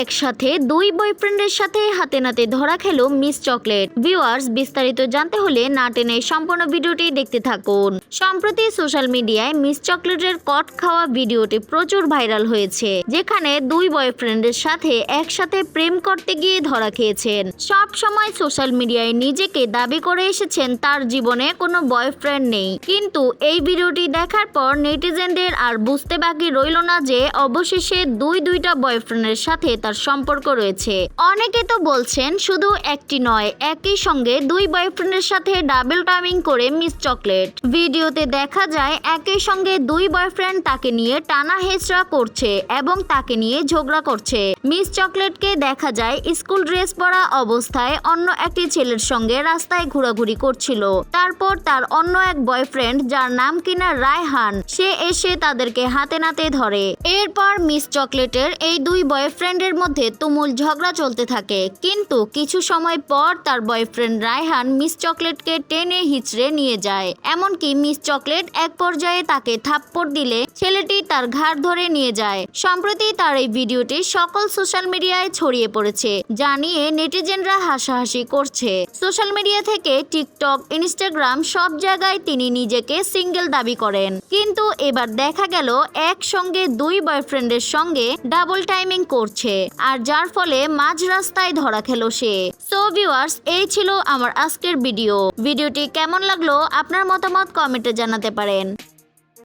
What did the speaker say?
একসাথে দুই বয়ফ্রেন্ডের সাথে হাতে নাতে ধরা খেল মিস চকলেট। ভিউয়ার্স, বিস্তারিত জানতে হলে না টেনে সম্পূর্ণ ভিডিওটি দেখতে থাকুন। সম্প্রতি সোশ্যাল মিডিয়ায় মিস চকলেটের কট খাওয়া ভিডিওটি প্রচুর ভাইরাল হয়েছে, যেখানে দুই বয়ফ্রেন্ডের সাথে একসাথে প্রেম করতে গিয়ে ধরা খেয়েছেন। সব সময় সোশ্যাল মিডিয়ায় নিজেকে দাবি করে এসেছেন তার জীবনে কোনো বয়ফ্রেন্ড নেই, কিন্তু এই ভিডিওটি দেখার পর নেটিজেনদের আর বুঝতে বাকি রইল না যে অবশেষে দুইটা বয়ফ্রেন্ডের সাথে তার সম্পর্ক রয়েছে। অনেকে তো বলছেন শুধু একটি নয়, একই সঙ্গে দুই বয়ফ্রেন্ডের সাথে ডাবল টাইমিং করে মিস চকলেট। ভিডিওতে দেখা যায় একই সঙ্গে দুই বয়ফ্রেন্ড তাকে নিয়ে টানা হেচড়া করছে এবং তাকে নিয়ে ঝগড়া করছে। মিস চকলেটকে দেখা যায় স্কুল ড্রেস পরা অবস্থায় অন্য একটি ছেলের সঙ্গে রাস্তায় ঘোরাঘুরি করছিল। তারপর তার অন্য এক বয়ফ্রেন্ড, যার নাম কিনা রায়হান, সে এসে তাদেরকে হাতে নাতে ধরে। এরপর মিস চকলেটের এই দুই বয়ফ্রেন্ডের মধ্যে তুমুল ঝগড়া চলতে থাকে, কিন্তু কিছু সময় পর তার বয়ফ্রেন্ড রায়হান মিস চকলেটকে টেনে হিচড়ে নিয়ে যায়। এমনকি মিস চকলেট এক পর্যায়ে তাকে থাপ্পড় দিলে ছেলেটি তার ঘাড় ধরে নিয়ে যায়। সম্প্রতি তার এই ভিডিওটি সকল সোশ্যাল মিডিয়ায় ছড়িয়ে পড়েছে, যা নিয়ে নেটিজেনরা হাসাহাসি করছে। সোশ্যাল মিডিয়া থেকে টিকটক, ইনস্টাগ্রাম সব জায়গায় তিনি নিজেকে সিঙ্গেল দাবি করেন, কিন্তু এবার দেখা গেল একসঙ্গে দুই বয়ফ্রেন্ডের সঙ্গে ডাবল টাইমিং করছে, আর যার ফলে মাঝ রাস্তায় ধরা খেল সে। সো ভিউয়ার্স, এই ছিল আমার আজকের ভিডিওটি কেমন লাগলো আপনার মতামত কমেন্টে জানাতে পারেন।